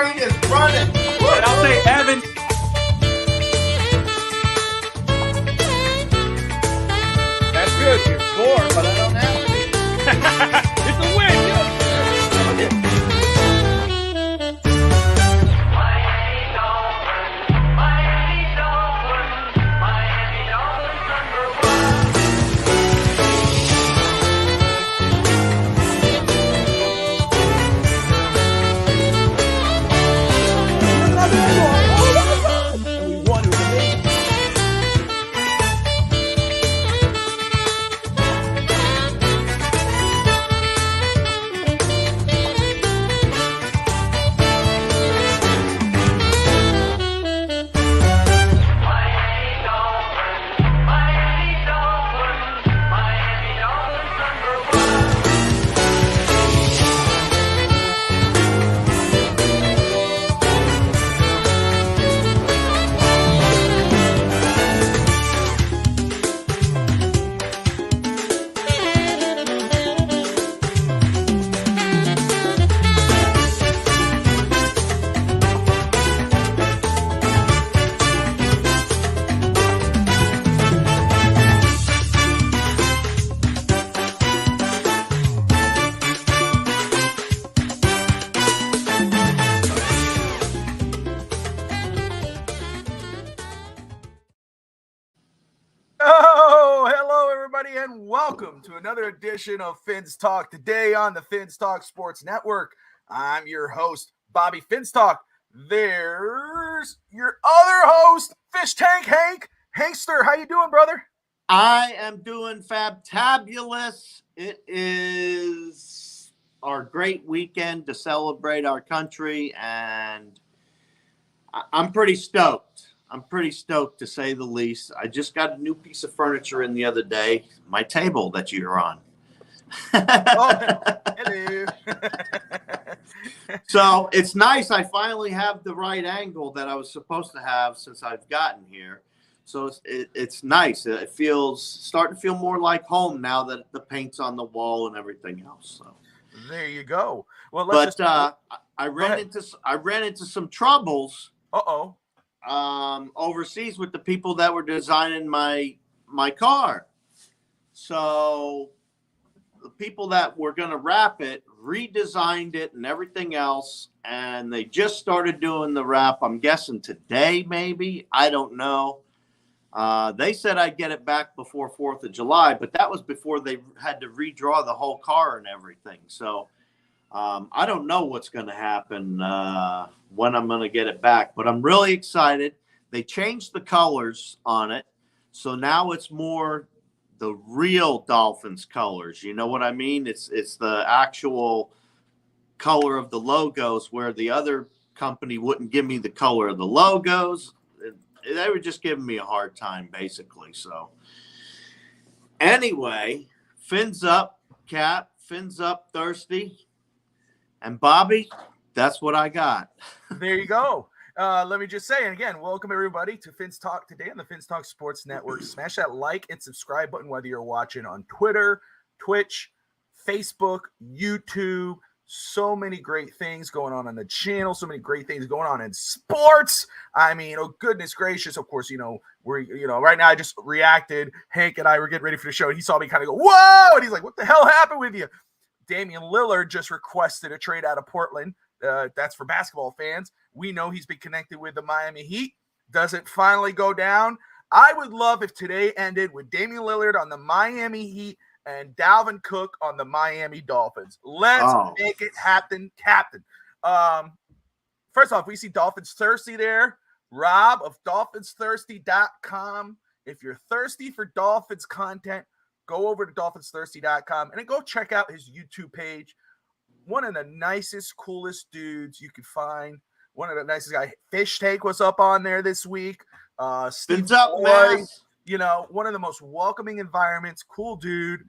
train is running. And I'll say Evan. That's good. You're score, but I don't have to. It's a win. And welcome to another edition of Fins Talk. Today on the Fins Talk Sports Network, I'm your host, Bobby Finstock. There's your other host, Fish Tank Hank. Hankster, how you doing, brother? I am doing fabtabulous. It is our great weekend to celebrate our country, and I'm pretty stoked. I'm pretty stoked, to say the least. I just got a new piece of furniture in the other day, my table that you're on. Oh, hello. So it's nice. I finally have the right angle that I was supposed to have since I've gotten here. So it's nice. It feels starting to feel more like home now that the paint's on the wall and everything else. So there you go. Well, I ran into some troubles. Uh-oh. Overseas with the people that were designing my car. So the people that were going to wrap it redesigned it and everything else, and they just started doing the wrap. I'm guessing today, maybe. I don't know. They said I'd get it back before 4th of July, but that was before they had to redraw the whole car and everything. So I don't know what's going to happen when I'm going to get it back, but I'm really excited. They changed the colors on it, so now it's more the real Dolphins colors. You know what I mean? It's the actual color of the logos, where the other company wouldn't give me the color of the logos. They were just giving me a hard time, basically. So anyway, fins up, Cap. Fins up, Thirsty. And Bobby, that's what I got. There you go. Let me just say, and again, welcome everybody to Fins Talk today on the Fins Talk Sports Network. Smash that like and subscribe button, whether you're watching on Twitter, Twitch, Facebook, YouTube. So many great things going on the channel. So many great things going on in sports. I mean, oh goodness gracious! Of course, right now I just reacted. Hank and I were getting ready for the show, and he saw me kind of go, "Whoa!" And he's like, "What the hell happened with you?" Damian Lillard just requested a trade out of Portland. That's for basketball fans. We know he's been connected with the Miami Heat. Does it finally go down? I would love if today ended with Damian Lillard on the Miami Heat and Dalvin Cook on the Miami Dolphins. Let's make it happen, Captain. First off, we see Dolphins Thirsty there. Rob of DolphinsThirsty.com. If you're thirsty for Dolphins content, go over to DolphinsThirsty.com and then go check out his YouTube page. One of the nicest, coolest dudes you could find. One of the nicest guys. Fish Tank was up on there this week. Steve Boy, one of the most welcoming environments. Cool dude.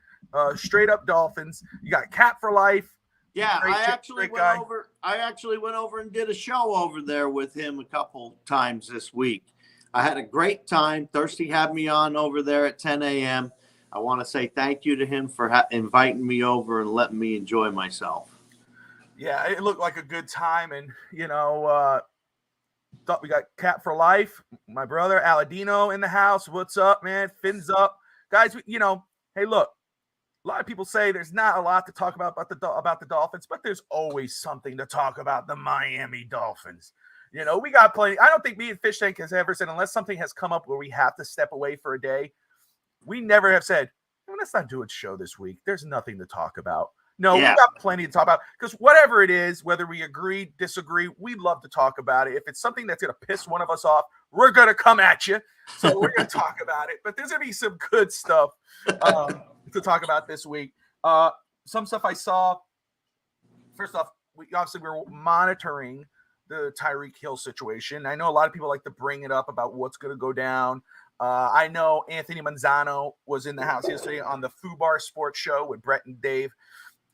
Straight up Dolphins. You got Cap for life. Yeah, I actually went over and did a show over there with him a couple times this week. I had a great time. Thirsty had me on over there at 10 a.m. I want to say thank you to him for inviting me over and letting me enjoy myself. Yeah, it looked like a good time, and thought we got Cat for Life, my brother Aladino in the house. What's up, man? Fins up, guys. Hey, look. A lot of people say there's not a lot to talk about the Dolphins, but there's always something to talk about the Miami Dolphins. We got plenty. I don't think me and Fish Tank has ever said, unless something has come up where we have to step away for a day, we never have said, let's not do a show this week. There's nothing to talk about. No, Yeah. we got plenty to talk about because whatever it is, whether we agree, disagree, we'd love to talk about it. If it's something that's going to piss one of us off, we're going to come at you. So we're going to talk about it. But there's going to be some good stuff to talk about this week. Some stuff I saw. First off, we're monitoring the Tyreek Hill situation. I know a lot of people like to bring it up about what's going to go down. I know Anthony Manzano was in the house yesterday on the FUBAR Sports Show with Brett and Dave.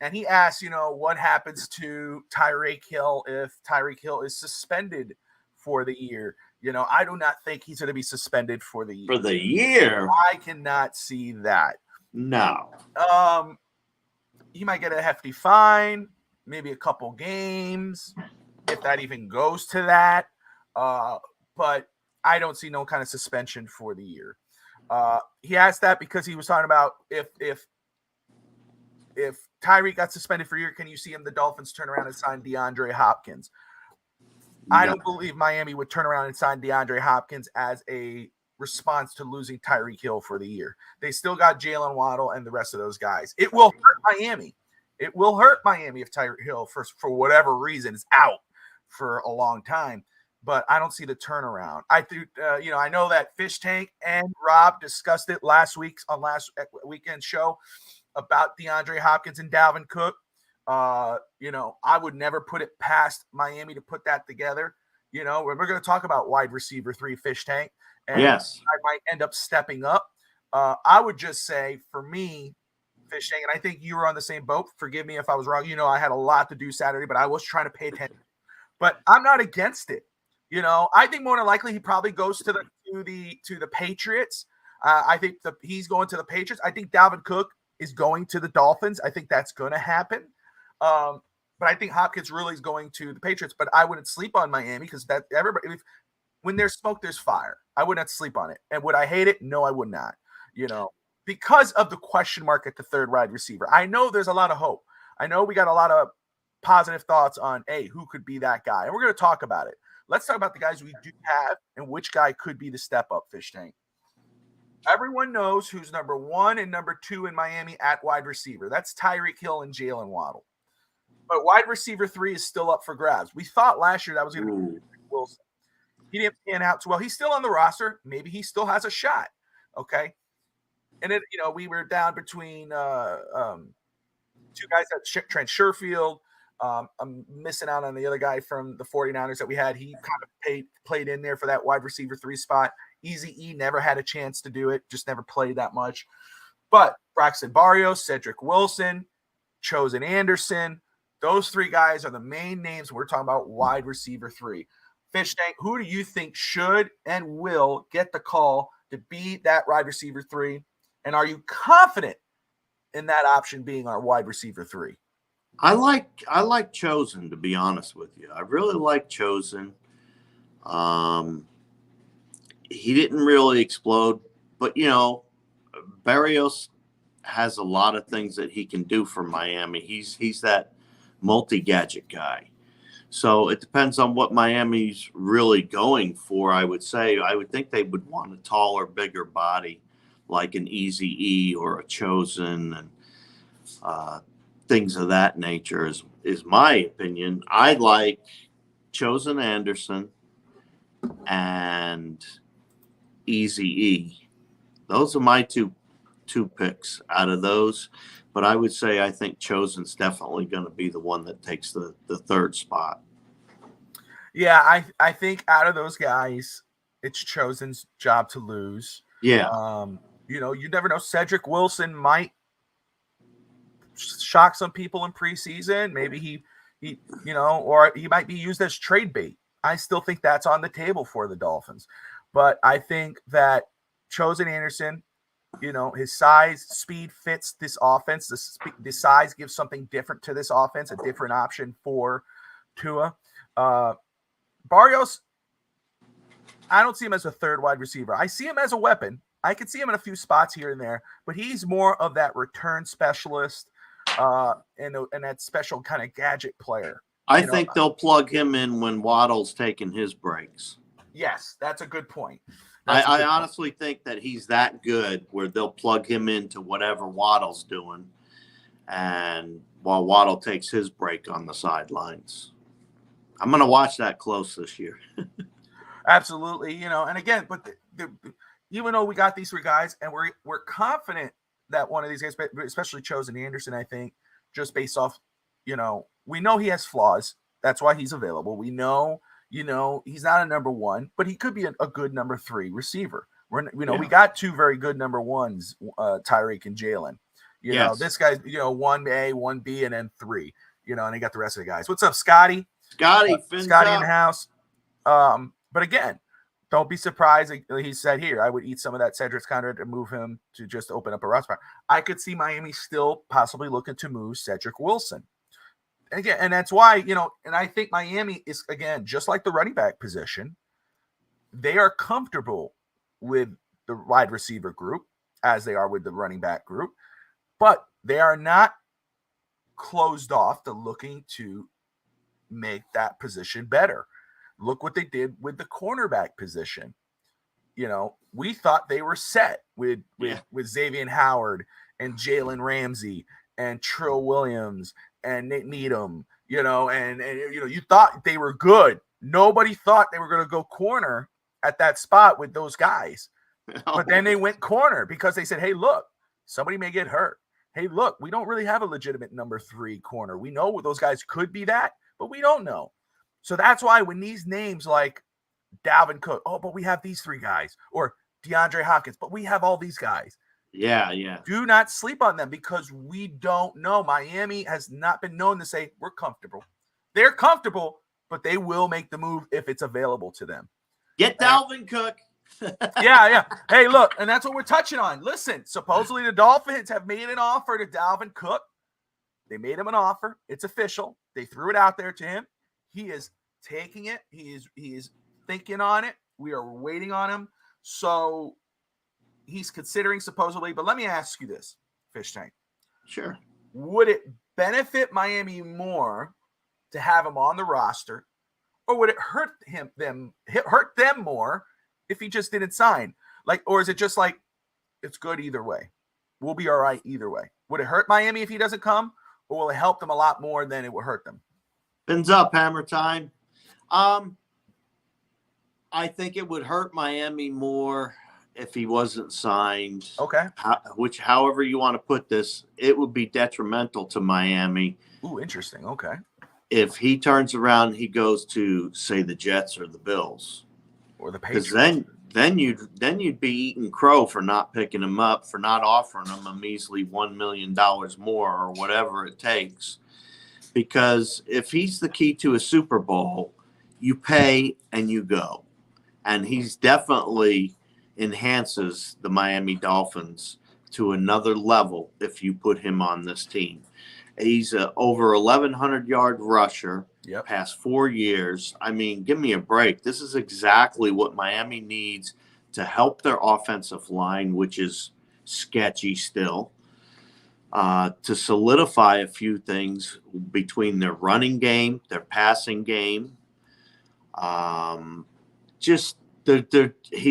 And he asked, what happens to Tyreek Hill if Tyreek Hill is suspended for the year? I do not think he's going to be suspended for the year. For the year? I cannot see that. No. He might get a hefty fine, maybe a couple games, if that even goes to that. But I don't see no kind of suspension for the year. He asked that because he was talking about if Tyreek got suspended for a year, can you see the Dolphins turn around and sign DeAndre Hopkins? No. I don't believe Miami would turn around and sign DeAndre Hopkins as a response to losing Tyreek Hill for the year. They still got Jalen Waddle and the rest of those guys. It will hurt Miami. It will hurt Miami if Tyreek Hill, for whatever reason, is out for a long time. But I don't see the turnaround. I know that Fish Tank and Rob discussed it last weekend's show about DeAndre Hopkins and Dalvin Cook. I would never put it past Miami to put that together. We're going to talk about wide receiver 3, Fish Tank. And yes, I might end up stepping up. I would just say, for me, Fish Tank, and I think you were on the same boat. Forgive me if I was wrong. I had a lot to do Saturday, but I was trying to pay attention. But I'm not against it. I think more than likely he probably goes to the Patriots. I think he's going to the Patriots. I think Dalvin Cook is going to the Dolphins. I think that's going to happen. But I think Hopkins really is going to the Patriots. But I wouldn't sleep on Miami because that everybody. When there's smoke, there's fire. I would not sleep on it. And would I hate it? No, I would not. Because of the question mark at the third wide receiver. I know there's a lot of hope. I know we got a lot of positive thoughts on, who could be that guy? And we're going to talk about it. Let's talk about the guys we do have and which guy could be the step-up, Fish Tank. Everyone knows who's number 1 and number 2 in Miami at wide receiver. That's Tyreek Hill and Jalen Waddle. But wide receiver 3 is still up for grabs. We thought last year that was going to be Wilson. He didn't pan out too well. He's still on the roster. Maybe he still has a shot. Okay. And we were down between 2 guys at Trent Sherfield. I'm missing out on the other guy from the 49ers that we had. He kind of played in there for that wide receiver 3 spot. Eazy-E never had a chance to do it, just never played that much. But Braxton Barrios, Cedric Wilson, Chosen Anderson, those 3 guys are the main names we're talking about wide receiver 3. Fish Tank, who do you think should and will get the call to be that wide receiver 3? And are you confident in that option being our wide receiver 3? I like Chosen, to be honest with you. I really like Chosen. He didn't really explode, but Barrios has a lot of things that he can do for Miami. He's that multi-gadget guy. So it depends on what Miami's really going for, I would say. I would think they would want a taller, bigger body, like an Eazy-E or a Chosen and things of that nature is my opinion. I like Chosen Anderson and Eazy-E. Those are my two picks out of those. But I would say I think Chosen's definitely going to be the one that takes the 3rd spot. Yeah, I think out of those guys, it's Chosen's job to lose. Yeah. You never know. Cedric Wilson might shock some people in preseason. Maybe he or he might be used as trade bait. I still think that's on the table for the Dolphins. But I think that Chosen Anderson You know, his size, speed fits this offense. The size gives something different to this offense, a different option for Tua. Barrios, I don't see him as a third wide receiver. I see him as a weapon. I could see him in a few spots here and there, but he's more of that return specialist and that special kind of gadget player. I think they'll plug him in when Waddle's taking his breaks. Yes, that's a good point. I honestly think that he's that good where they'll plug him into whatever Waddle's doing, and while Waddle takes his break on the sidelines. I'm going to watch that close this year. Absolutely, you know, and again, but even though we got these three guys, and we're confident that one of these guys, especially Chosen Anderson, I think, just based off, you know, we know he has flaws. That's why he's available. We know, you know, he's not a number one, but he could be a good number three receiver. We got two very good number ones, Tyreek and Jalen. You know, this guy's, you know, 1A, 1B, and then 3. You know, and they got the rest of the guys. What's up, Scotty? Scotty in the house. But again, don't be surprised. He said here, I would eat some of that Cedric's contract and move him to just open up a roster. I could see Miami still possibly looking to move Cedric Wilson. Again, and that's why, you know, and I think Miami is, again, just like the running back position, they are comfortable with the wide receiver group as they are with the running back group, but they are not closed off to looking to make that position better. Look what they did with the cornerback position. You know, we thought they were set with Xavier Howard and Jalen Ramsey and Trill Williams and Nate Needham, you know, and you know, you thought they were good. Nobody thought they were going to go corner at that spot with those guys. But then they went corner because they said, hey, look, somebody may get hurt. Hey, look, we don't really have a legitimate number 3 corner. We know those guys could be that, but we don't know. So that's why when these names like Dalvin Cook, oh, but we have these 3 guys, or DeAndre Hopkins, but we have all these guys. Yeah. Do not sleep on them because we don't know. Miami has not been known to say we're comfortable. They're comfortable, but they will make the move if it's available to them. Get Dalvin Cook. Yeah. Hey, look, and that's what we're touching on. Listen, supposedly the Dolphins have made an offer to Dalvin Cook. They made him an offer. It's official. They threw it out there to him. He is taking it. He is thinking on it. We are waiting on him. So he's considering supposedly, but let me ask you this, Fish Tank. Sure. Would it benefit Miami more to have him on the roster, or would it hurt them more if he just didn't sign? Like, or is it just like it's good either way? We'll be all right either way. Would it hurt Miami if he doesn't come, or will it help them a lot more than it will hurt them? Pins up, hammer time. I think it would hurt Miami more if he wasn't signed. Okay. However you want to put this, it would be detrimental to Miami. Ooh, interesting. Okay. If he turns around, he goes to, say, the Jets or the Bills. Or the Patriots. Because then you'd be eating crow for not picking him up, for not offering him a measly $1 million more or whatever it takes. Because if he's the key to a Super Bowl, you pay and you go. And he's definitely enhances the Miami Dolphins to another level if you put him on this team. He's a over 1,100-yard rusher past 4 years. I mean, give me a break. This is exactly what Miami needs to help their offensive line, which is sketchy still, to solidify a few things between their running game, their passing game. He's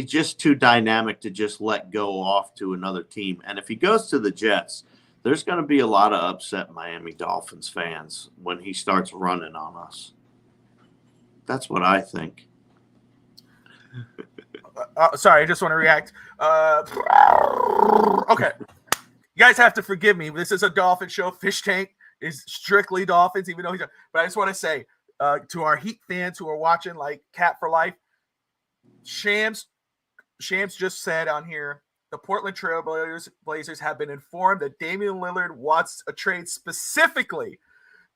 just too dynamic to just let go off to another team. And if he goes to the Jets, there's going to be a lot of upset Miami Dolphins fans when he starts running on us. That's what I think. Sorry, I just want to react. Okay. You guys have to forgive me. This is a Dolphin show. Fish Tank is strictly Dolphins, even though he's – but I just want to say to our Heat fans who are watching, like Cat for Life, Shams just said on here, the Portland Trail Blazers have been informed that Damian Lillard wants a trade specifically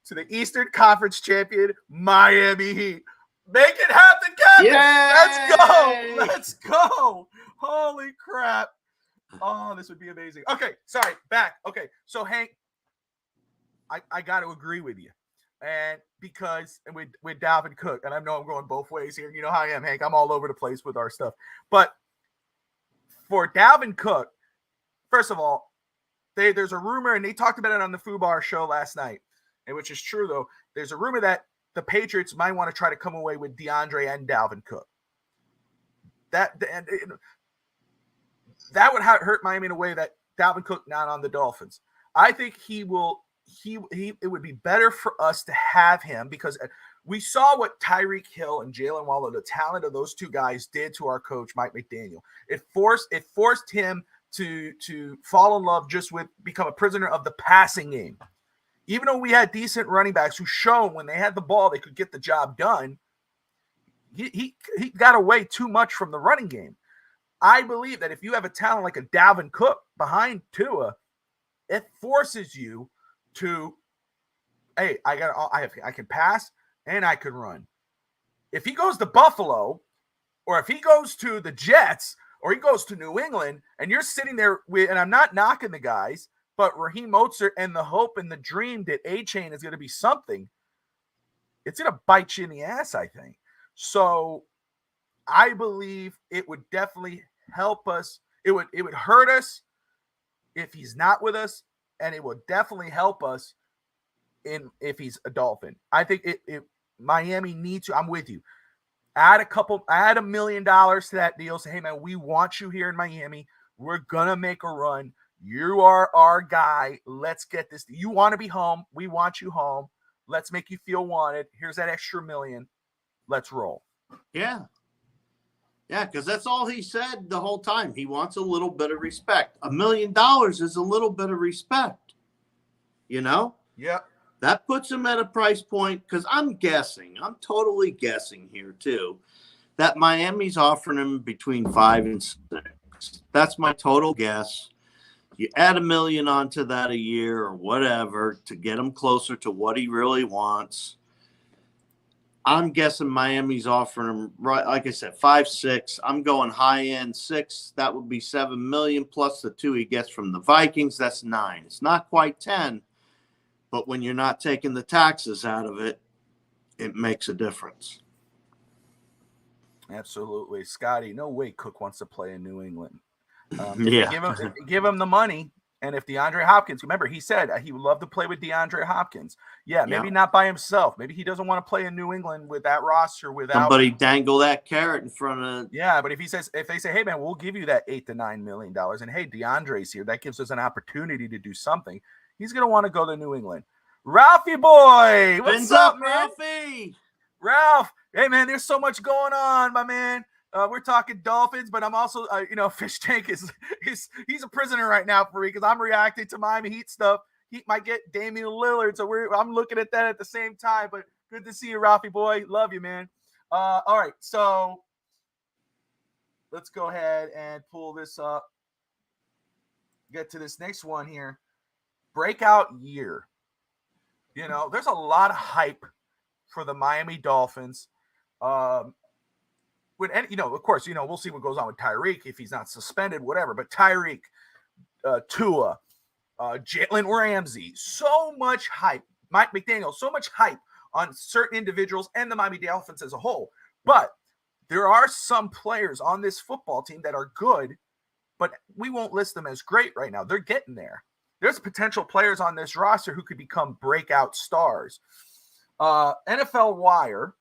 to the Eastern Conference champion Miami Heat. Make it happen, Captain! Yay! Let's go! Holy crap. Oh, this would be amazing. Okay, sorry, back. Okay, so Hank, I got to agree with you. And because with Dalvin Cook, and I know I'm going both ways here. You know how I am, Hank. I'm all over the place with our stuff. But for Dalvin Cook, first of all, there's a rumor, and they talked about it on the FUBAR show last night, and which is true, though. There's a rumor that the Patriots might want to try to come away with DeAndre and Dalvin Cook. That would hurt Miami in a way that Dalvin Cook not on the Dolphins. I think he will. It would be better for us to have him because we saw what Tyreek Hill and Jalen Waller, the talent of those two guys, did to our coach Mike McDaniel. It forced him to fall in love just with become a prisoner of the passing game. Even though we had decent running backs who shown when they had the ball they could get the job done, he got away too much from the running game. I believe that if you have a talent like a Dalvin Cook behind Tua, it forces you to, hey, I can pass and I can run. If he goes to Buffalo, or if he goes to the Jets, or he goes to New England, and you're sitting there with, and I'm not knocking the guys, but Raheem Mostert and the hope and the dream that A-Chain is going to be something, it's going to bite you in the ass, I think. So I believe it would definitely help us. It would hurt us if he's not with us, and it would definitely help us if he's a Dolphin. I think Miami needs to. I'm with you. Add $1 million to that deal. Say, hey man, we want you here in Miami. We're gonna make a run. You are our guy. Let's get this. You want to be home. We want you home. Let's make you feel wanted. Here's that extra $1 million. Let's roll. Yeah. Yeah, because that's all he said the whole time. He wants a little bit of respect. $1 million is a little bit of respect. You know? Yeah. That puts him at a price point, because I'm totally guessing here too, that Miami's offering him between 5 and 6. That's my total guess. You add $1 million onto that a year or whatever to get him closer to what he really wants. I'm guessing Miami's offering him, right, like I said, 5, 6. I'm going high end 6. That would be $7 million plus the 2 he gets from the Vikings. That's 9. It's not quite 10, but when you're not taking the taxes out of it, it makes a difference. Absolutely, Scotty. No way Cook wants to play in New England. Yeah, give him the money. And if DeAndre Hopkins, remember, he said he would love to play with DeAndre Hopkins. Yeah, maybe not by himself. Maybe he doesn't want to play in New England with that roster without somebody dangle that carrot in front of. Yeah, but if they say, hey man, we'll give you that $8 to $9 million, and hey, DeAndre's here, that gives us an opportunity to do something. He's gonna want to go to New England. Ralphie boy, what's up, man? Ralphie? Ralph, hey man, there's so much going on, my man. We're talking Dolphins, but I'm also, Fish Tank he's a prisoner right now for me because I'm reacting to Miami Heat stuff. Heat might get Damian Lillard, so I'm looking at that at the same time. But good to see you, Ralphie boy. Love you, man. All right, so let's go ahead and pull this up. Get to this next one here. Breakout year. There's a lot of hype for the Miami Dolphins. Of course, we'll see what goes on with Tyreek if he's not suspended, whatever. But Tyreek, Tua, Jalen Ramsey, so much hype. Mike McDaniel, so much hype on certain individuals and the Miami Dolphins as a whole. But there are some players on this football team that are good, but we won't list them as great right now. They're getting there. There's potential players on this roster who could become breakout stars. NFL Wire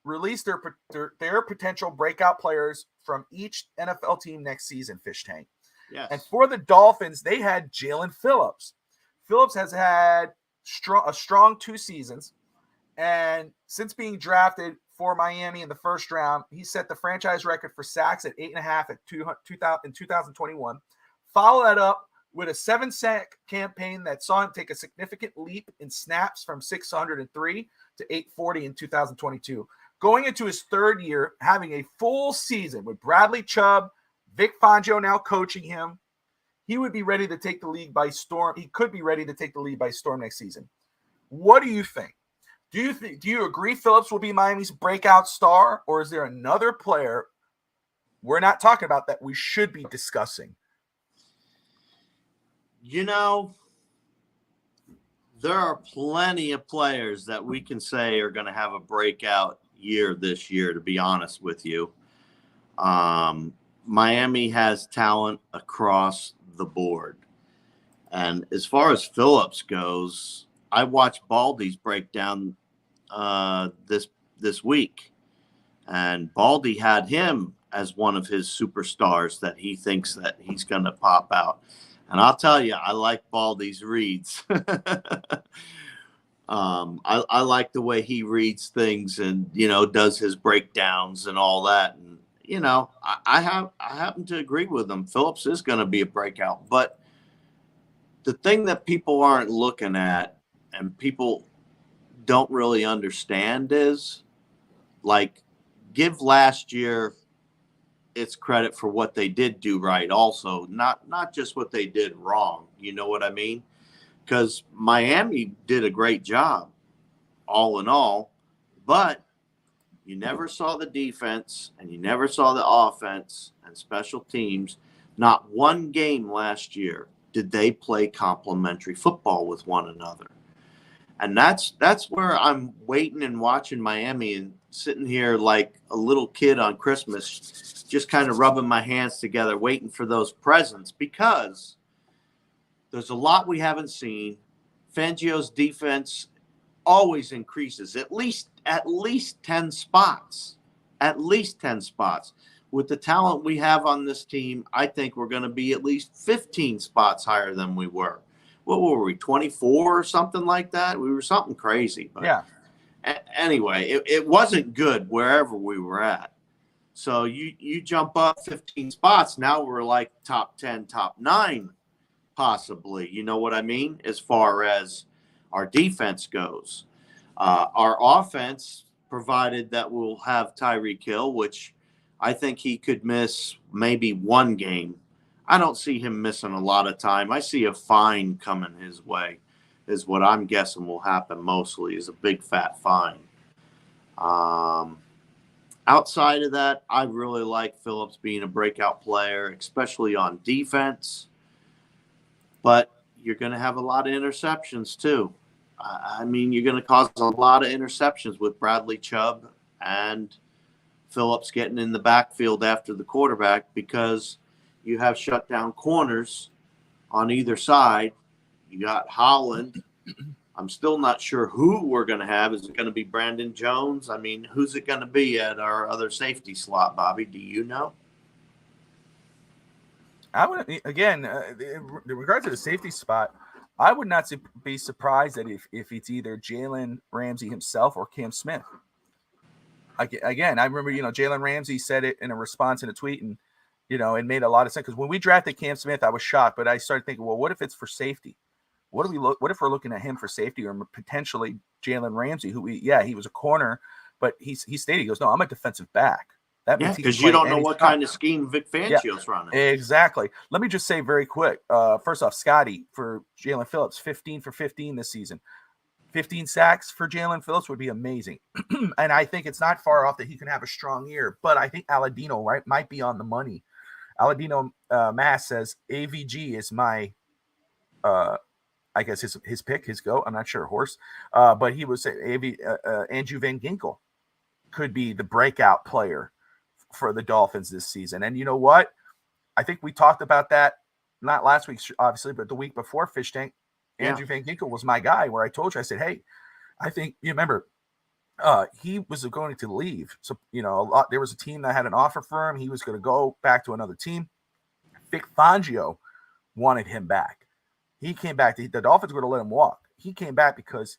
release their potential breakout players from each NFL team next season, Fish Tank. Yes. And for the Dolphins, they had Jalen Phillips. Phillips has had a strong 2 seasons, and since being drafted for Miami in the first round, he set the franchise record for sacks at 8.5 in 2021. Follow that up with a 7-sack campaign that saw him take a significant leap in snaps from 603 to 840 in 2022. Going into his 3rd year, having a full season with Bradley Chubb, Vic Fangio now coaching him, he would be ready to take the league by storm. He could be ready to take the league by storm next season. What do you think? Do you agree Phillips will be Miami's breakout star, or is there another player we're not talking about that we should be discussing? You know, there are plenty of players that we can say are going to have a breakout year this year, to be honest with you. Miami has talent across the board. And as far as Phillips goes, I watched Baldy's breakdown this week. And Baldy had him as one of his superstars that he thinks that he's going to pop out. And I'll tell you, I like Baldy's reads. I like the way he reads things and, does his breakdowns and all that. And, I happen to agree with him. Phillips is going to be a breakout. But the thing that people aren't looking at and people don't really understand is, like, give last year its credit for what they did do right also, not just what they did wrong. You know what I mean? Because Miami did a great job all in all, but you never saw the defense and you never saw the offense and special teams. Not one game last year did they play complementary football with one another. And that's where I'm waiting and watching Miami and sitting here like a little kid on Christmas, just kind of rubbing my hands together, waiting for those presents, because there's a lot we haven't seen. Fangio's defense always increases at least 10 spots. At least 10 spots. With the talent we have on this team, I think we're going to be at least 15 spots higher than we were. What were we, 24 or something like that? We were something crazy. But yeah. Anyway, it wasn't good wherever we were at. So you jump up 15 spots. Now we're like top 10, top 9, possibly. You know what I mean? As far as our defense goes. Our offense, provided that we'll have Tyreek Hill, which I think he could miss maybe one game. I don't see him missing a lot of time. I see a fine coming his way, is what I'm guessing will happen mostly, is a big fat fine. Outside of that, I really like Phillips being a breakout player, especially on defense. But you're going to have a lot of interceptions too. I mean, you're going to cause a lot of interceptions with Bradley Chubb and Phillips getting in the backfield after the quarterback, because you have shutdown corners on either side. You got Holland. I'm still not sure who we're going to have. Is it going to be Brandon Jones? I mean, who's it going to be at our other safety slot, Bobby? Do you know? I would, again, in regards to the safety spot, I would not be surprised that if it's either Jalen Ramsey himself or Cam Smith. Again, I remember, Jalen Ramsey said it in a response in a tweet, and it made a lot of sense, because when we drafted Cam Smith, I was shocked, but I started thinking, well, what if it's for safety? What if we're looking at him for safety, or potentially Jalen Ramsey, who he was a corner, but he stated, he goes, no, I'm a defensive back. That means because you don't know what kind of scheme Vic Fangio's running. Exactly. Let me just say very quick. First off, Scotty for Jalen Phillips, 15 for 15 this season. 15 sacks for Jalen Phillips would be amazing. And I think it's not far off that he can have a strong year, but I think Aladino might be on the money. Aladino Mass says AVG is my, I guess his pick, his go. I'm not sure, horse. But he was Andrew Van Ginkel could be the breakout player for the Dolphins this season. And you know what? I think we talked about that, not last week, obviously, but the week before, Fish Tank. Andrew Van Ginkel was my guy, where I told you, I said, hey, I think, you remember, he was going to leave. So, there was a team that had an offer for him. He was going to go back to another team. Vic Fangio wanted him back. He came back. The Dolphins were going to let him walk. He came back because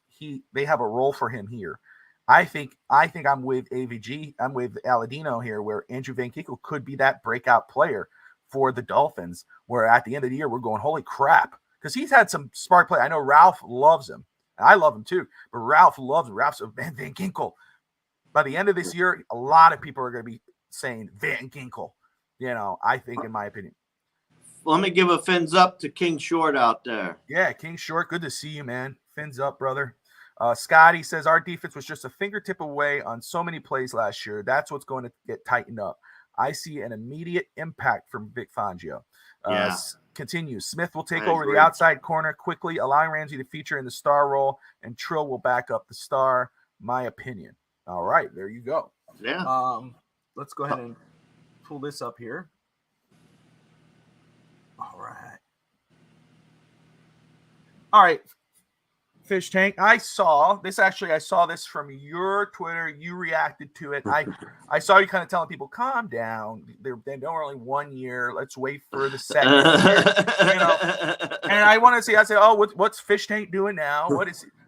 they have a role for him here. I think I'm with AVG. I'm with Aladino here, where Andrew Van Ginkel could be that breakout player for the Dolphins, where at the end of the year, we're going, holy crap. Because he's had some spark play. I know Ralph loves him. And I love him too. But Ralph loves him. Ralph's Van Ginkel. By the end of this year, a lot of people are going to be saying Van Ginkel. I think, in my opinion. Let me give a fins up to King Short out there. Yeah, King Short. Good to see you, man. Fins up, brother. Scotty says our defense was just a fingertip away on so many plays last year. That's what's going to get tightened up. I see an immediate impact from Vic Fangio. Yeah. Continues. Smith will take I over agree. the outside corner quickly, allowing Ramsey to feature in the star role, and Trill will back up the star. My opinion. All right, there you go. Yeah. Let's go ahead and pull this up here. All right. Fish Tank. I saw this from your Twitter. You reacted to it. I saw you kind of telling people, calm down. They're only 1 year. Let's wait for the second year. And I want to see. I said, oh, what's Fish Tank doing now?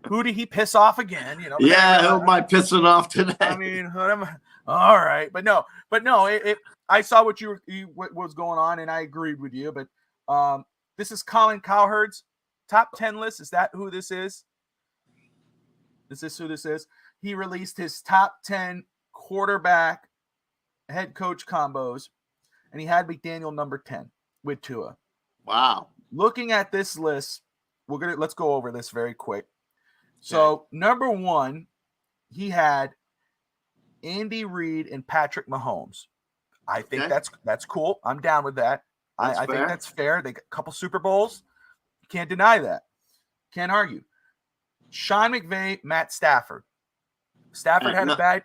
Who did he piss off again? Yeah, who am I pissing off today? I mean, all right, but no. I saw what what was going on, and I agreed with you. But this is Colin Cowherd's top 10 list. Is that who this is? Is this who this is? He released his top 10 quarterback head coach combos, and he had McDaniel number 10 with Tua. Wow. Looking at this list, let's go over this very quick. So number 1, he had Andy Reid and Patrick Mahomes. I think that's cool. I'm down with that. I think that's fair. They got a couple Super Bowls. You can't deny that. Can't argue. Sean McVay, Matt Stafford. Stafford had a bad.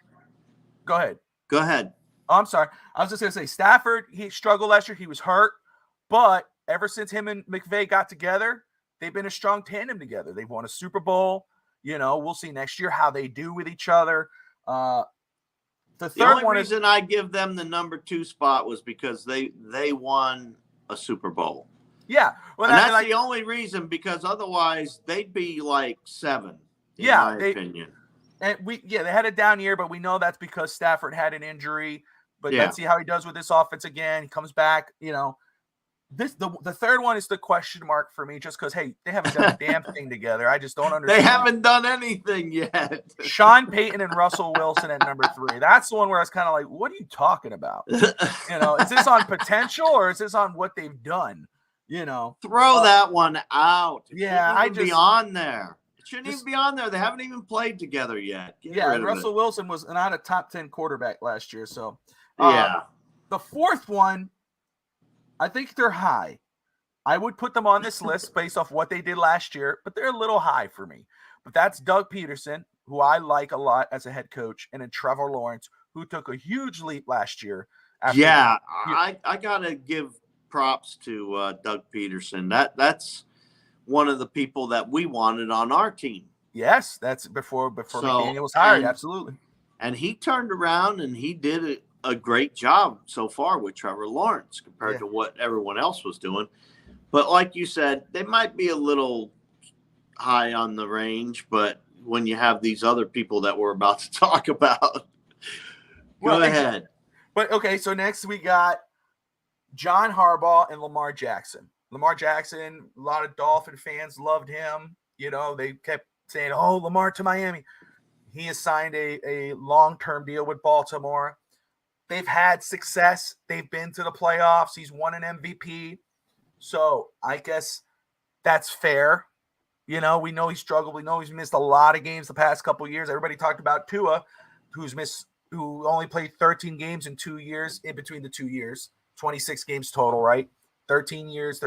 Go ahead. Go ahead. Oh, I'm sorry. I was just going to say Stafford, he struggled last year. He was hurt. But ever since him and McVay got together, they've been a strong tandem together. They've won a Super Bowl. We'll see next year how they do with each other. The only reason I give them the number 2 spot was because they won a Super Bowl. Yeah. Well, and that's the only reason, because otherwise they'd be like 7, in my opinion. And they had a down year, but we know that's because Stafford had an injury. But let's see how he does with this offense again. He comes back, The third one is the question mark for me, just because, hey, they haven't done a damn thing together. I just don't understand. They haven't done anything yet. Sean Payton and Russell Wilson at number 3. That's the one where I was kind of like, what are you talking about? Is this on potential or is this on what they've done? Throw that one out. It shouldn't even be on there. It shouldn't even be on there. They haven't even played together yet. Russell Wilson was not a top 10 quarterback last year. So, the fourth one, I think they're high. I would put them on this list based off what they did last year, but they're a little high for me. But that's Doug Peterson, who I like a lot as a head coach, and then Trevor Lawrence, who took a huge leap last year. I got to give props to Doug Peterson. That's one of the people that we wanted on our team. Yes, that's before McDaniel was hired. Absolutely. And he turned around and he did a great job so far with Trevor Lawrence compared to what everyone else was doing. But like you said, they might be a little high on the range, but when you have these other people that we're about to talk about, go ahead. But okay, so next we got John Harbaugh and Lamar Jackson. Lamar Jackson, a lot of Dolphin fans loved him. They kept saying, oh, Lamar to Miami. He has signed a long-term deal with Baltimore. They've had success. They've been to the playoffs. He's won an MVP. So I guess that's fair. We know he struggled. We know he's missed a lot of games the past couple of years. Everybody talked about Tua, who only played 13 games in 2 years, in between the 2 years. 26 games total, right? 13 years.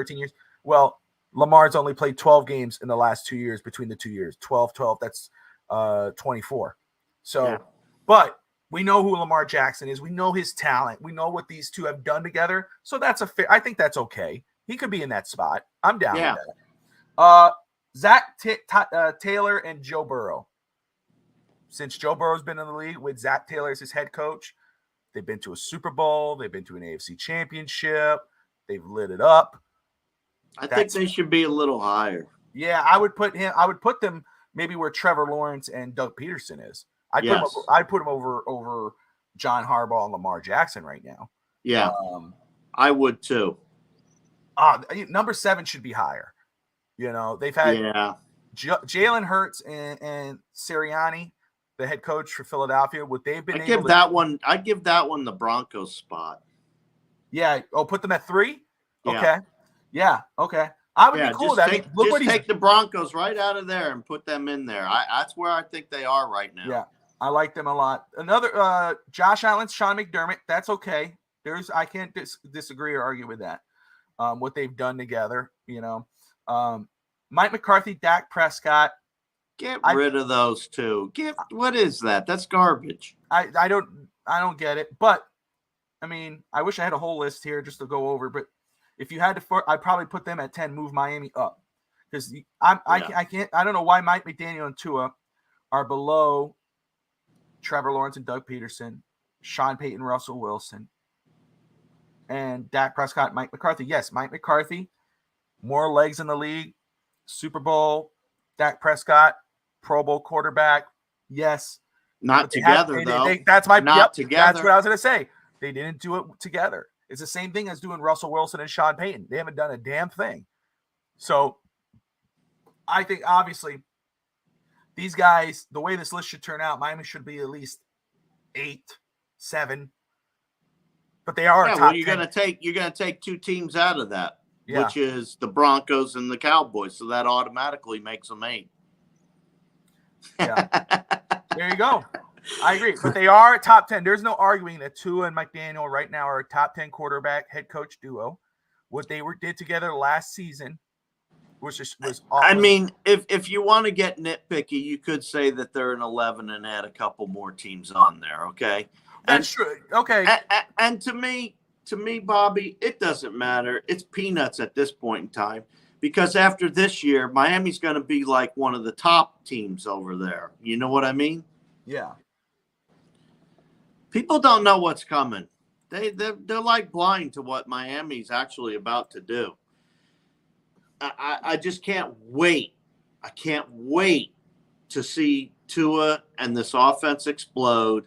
Well, Lamar's only played 12 games in the last 2 years between the 2 years. 12, that's 24. So, but we know who Lamar Jackson is. We know his talent. We know what these two have done together. So I think that's okay. He could be in that spot. I'm down with that. Zach Taylor and Joe Burrow. Since Joe Burrow's been in the league with Zach Taylor as his head coach, they've been to a Super Bowl. They've been to an AFC championship. They've lit it up. I think they should be a little higher. Yeah, I would put them maybe where Trevor Lawrence and Doug Peterson is. I'd put him over John Harbaugh and Lamar Jackson right now. Yeah, I would too. Number 7 should be higher. They've had Jalen Hurts and Sirianni, the head coach for Philadelphia. Would they've been? I'd give that one the Broncos spot. Yeah. Oh, put them at 3. Yeah. Okay. Yeah. Okay. I would be cool with that. Take the Broncos right out of there and put them in there. That's where I think they are right now. Yeah, I like them a lot. Another Josh Allen, Sean McDermott. That's okay. I can't disagree or argue with that. what they've done together. Mike McCarthy, Dak Prescott. Get rid of those two. What is that? That's garbage. I don't get it. But I mean, I wish I had a whole list here just to go over. But if you had to, I'd probably put them at 10. Move Miami up because I can't. I don't know why Mike McDaniel and Tua are below Trevor Lawrence and Doug Peterson, Sean Payton, Russell Wilson, and Dak Prescott, Mike McCarthy. Yes, Mike McCarthy, more legs in the league, Super Bowl. Dak Prescott, Pro Bowl quarterback. Yes. Not together, though. That's my not together. That's what I was going to say. They didn't do it together. It's the same thing as doing Russell Wilson and Sean Payton. They haven't done a damn thing. So I think, obviously, these guys, the way this list should turn out, Miami should be at least 8, 7. But they are. Well, you're gonna take two teams out of that, which is the Broncos and the Cowboys. So that automatically makes them 8. Yeah. There you go. I agree. But they are top 10. There's no arguing that Tua and McDaniel right now are a top 10 quarterback head coach duo. What they did together lwas awesome. I mean, if you want to get nitpicky, you could say that they're an 11 and add a couple more teams on there. Okay. That's true. Okay. And to me, Bobby, it doesn't matter. It's peanuts at this point in time because after this year, Miami's going to be like one of the top teams over there. You know what I mean? Yeah. People don't know what's coming. They're like blind to what Miami's actually about to do. I just can't wait. I can't wait to see Tua and this offense explode.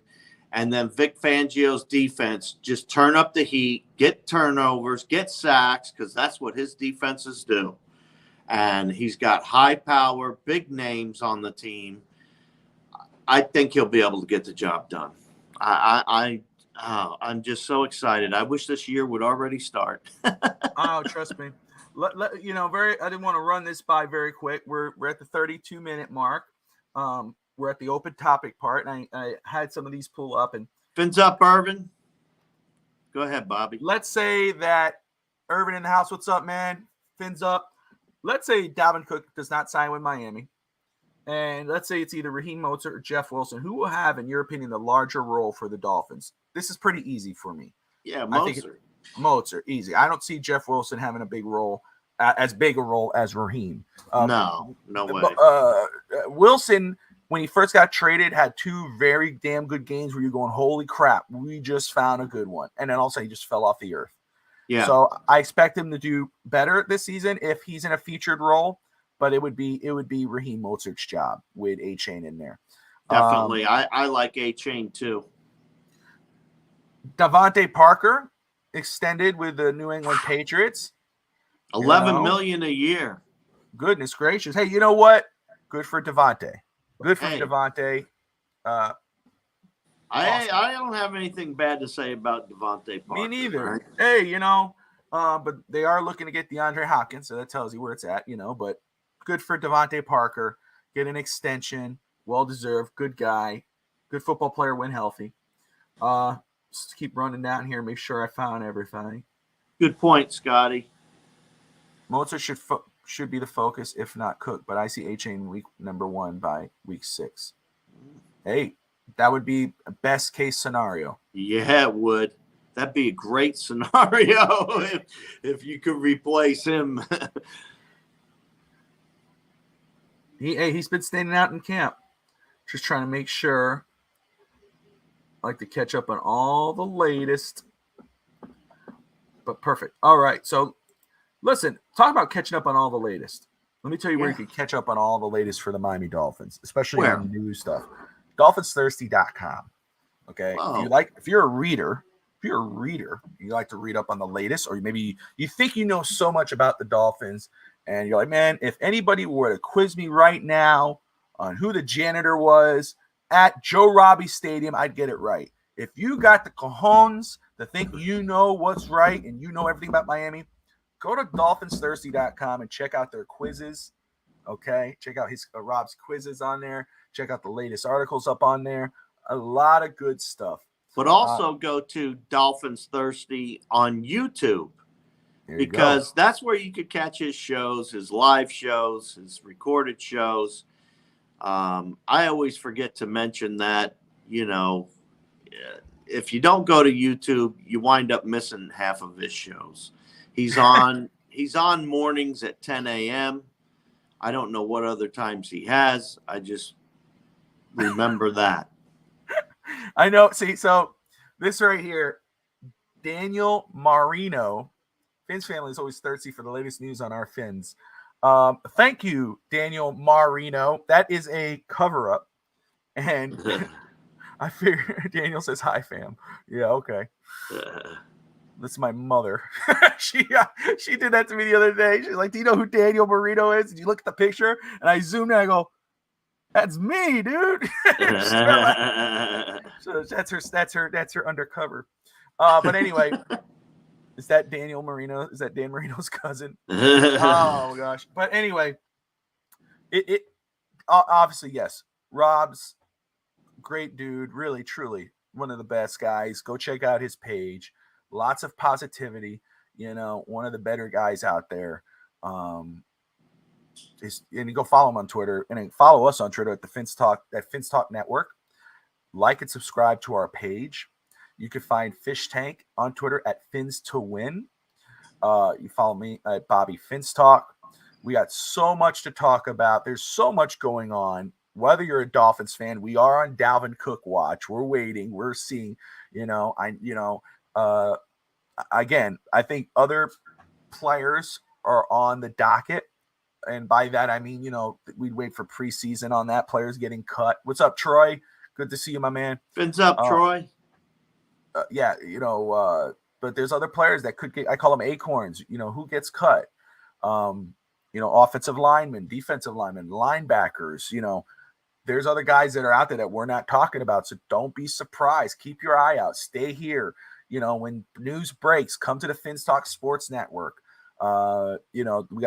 And then Vic Fangio's defense just turn up the heat, get turnovers, get sacks, because that's what his defenses do. And he's got high power, big names on the team. I think he'll be able to get the job done. I'm just so excited. I wish this year would already start. Oh, trust me. I didn't want to run this by very quick. We're at the 32-minute mark. We're at the open topic part, and I had some of these pull up. And Fins up, Irvin. Go ahead, Bobby. Let's say that Irvin in the house. What's up, man? Fins up. Let's say Dalvin Cook does not sign with Miami. And let's say it's either Raheem Mostert or Jeff Wilson. Who will have, in your opinion, the larger role for the Dolphins? This is pretty easy for me. Yeah, Mostert. Mostert, easy. I don't see Jeff Wilson having a big role, as big a role as Raheem. No way. Wilson, when he first got traded, had 2 very damn good games where you're going, holy crap, we just found a good one. And then also he just fell off the earth. Yeah. So I expect him to do better this season if he's in a featured role, but it would be Raheem Mostert's job with A-Chain in there. Definitely. I like A-Chain too. Devontae Parker extended with the New England Patriots. $11 million a year. Goodness gracious. Hey, you know what? Good for Devontae. Good for Devontae. Awesome. I don't have anything bad to say about Devontae Parker. Me neither. Right? Hey, but they are looking to get DeAndre Hopkins, so that tells you where it's at, but good for Devontae Parker. Get an extension. Well-deserved. Good guy. Good football player when healthy. Just keep running down here and make sure I found everything. Good point, Scotty. Mozart should be the focus, if not Cook, but I see A-Chain week number 1 by week 6. Hey, that would be a best case scenario. Yeah, it would. That'd be a great scenario if you could replace him. He's been standing out in camp. Just trying to make sure. I like to catch up on all the latest. But perfect. All right. So listen, talk about catching up on all the latest. Let me tell you where you can catch up on all the latest for the Miami Dolphins, especially on new stuff. DolphinsThirsty.com. Okay. Wow. If you're a reader, you like to read up on the latest, or maybe you think you know so much about the Dolphins, and you're like, man, if anybody were to quiz me right now on who the janitor was at Joe Robbie Stadium, I'd get it right. If you got the cojones to think you know what's right and you know everything about Miami, go to DolphinsThirsty.com and check out their quizzes. Okay, check out Rob's quizzes on there. Check out the latest articles up on there. A lot of good stuff. But also go to Dolphins Thirsty on YouTube because that's where you could catch his shows, his live shows, his recorded shows. I always forget to mention that, if you don't go to YouTube, you wind up missing half of his shows. He's on mornings at 10 a.m. I don't know what other times he has. I just remember that. I know. See, so this right here, Daniel Marino, Fins family is always thirsty for the latest news on our Fins. Thank you, Daniel Marino. That is a cover-up. And I figure Daniel says, hi, fam. Yeah, okay. That's my mother. She did that to me the other day. She's like, do you know who Daniel Marino is? And you look at the picture, and I zoomed in, and I go, that's me, dude. So that's her undercover. But anyway, is that Daniel Marino? Is that Dan Marino's cousin? Oh gosh. But anyway, it obviously, yes. Rob's great dude, really, truly one of the best guys. Go check out his page. Lots of positivity. One of the better guys out there. And you go follow him on Twitter, and then follow us on Twitter at Fins Talk Network. Like and subscribe to our page. You can find Fish Tank on Twitter at Fins to Win. You follow me at Bobby Fins Talk. We got so much to talk about. There's so much going on. Whether you're a Dolphins fan, we are on Dalvin Cook watch. We're waiting. We're seeing. Again, I think other players are on the docket. And by that, I mean, we'd wait for preseason on that. Players getting cut. What's up, Troy? Good to see you, my man. Fins up, Troy. Yeah, but there's other players that could get, I call them acorns, who gets cut. Offensive linemen, defensive linemen, linebackers, there's other guys that are out there that we're not talking about. So don't be surprised. Keep your eye out. Stay here. When news breaks, come to the Fins Talk Sports Network. We got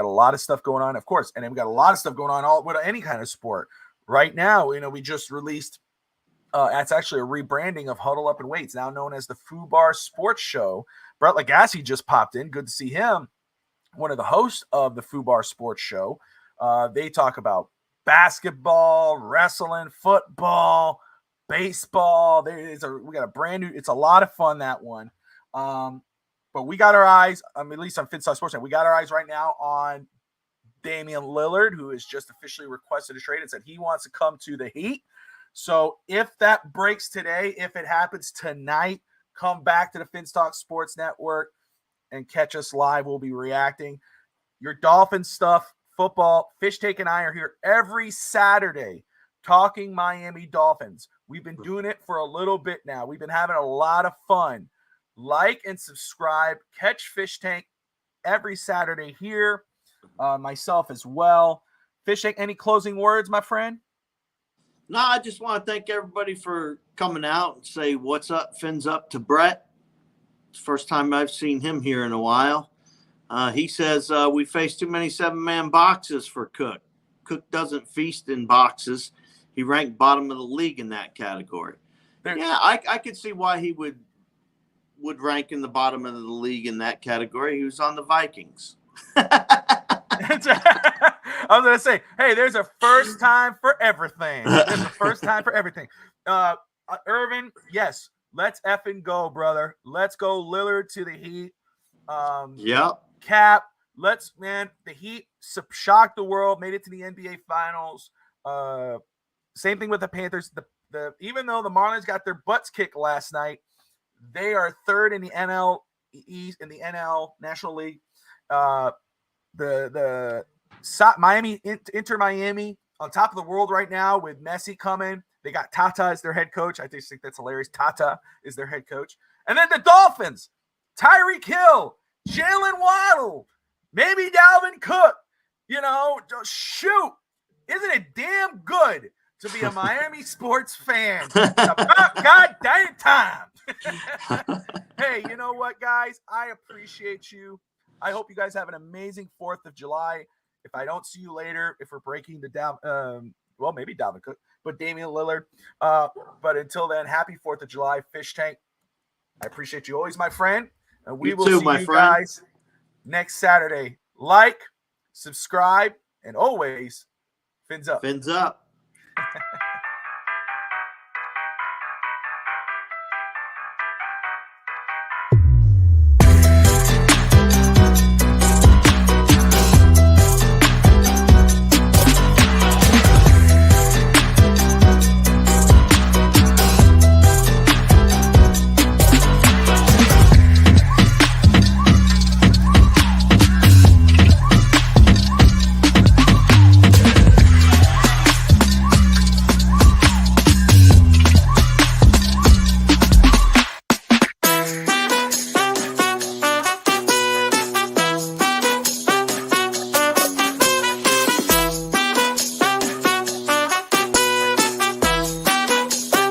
a lot of stuff going on, of course. And then we got a lot of stuff going on with any kind of sport. Right now, we just released, it's actually a rebranding of Huddle Up and Wait. It's now known as the FUBAR Sports Show. Brett Lagasse just popped in. Good to see him. One of the hosts of the FUBAR Sports Show. They talk about basketball, wrestling, football, baseball. We got a brand new, it's a lot of fun, that one. But we got our eyes, at least on FinStar Sports, we got our eyes right now on Damian Lillard, who has just officially requested a trade and said he wants to come to the Heat. So if that breaks today, if it happens tonight, come back to the Finstock Sports Network and catch us live. We'll be reacting. Your Dolphins stuff, football, Fish Take and I are here every Saturday talking Miami Dolphins. We've been doing it for a little bit now. We've been having a lot of fun. Like and subscribe. Catch Fish Tank every Saturday here. Myself as well. Fish Tank, any closing words, my friend? No, I just want to thank everybody for coming out and say what's up, Fins up to Brett. It's the first time I've seen him here in a while. He says we face too many 7-man boxes for Cook. Cook doesn't feast in boxes. He ranked bottom of the league in that category. Yeah, I could see why he would rank in the bottom of the league in that category. He was on the Vikings. I was going to say, hey, there's a first time for everything. There's a first time for everything. Irvin, yes, let's effing go, brother. Let's go Lillard to the Heat. Yep. Cap, the Heat shocked the world, made it to the NBA Finals. Same thing with the Panthers. Even though the Marlins got their butts kicked last night, they are third in the NL East, in the NL National League. Miami, Inter Miami on top of the world right now with Messi coming. They got Tata as their head coach. I just think that's hilarious. Tata is their head coach. And then the Dolphins, Tyreek Hill, Jalen Waddle, maybe Dalvin Cook. Shoot. Isn't it damn good to be a Miami sports fan? It's about goddamn time. Hey, you know what, guys? I appreciate you. I hope you guys have an amazing 4th of July. If I don't see you later, if we're breaking the maybe Dalvin Cook, but Damian Lillard. But until then, happy 4th of July, Fish Tank. I appreciate you always, my friend. And we will see you guys next Saturday. Like, subscribe, and always fins up. Fins up.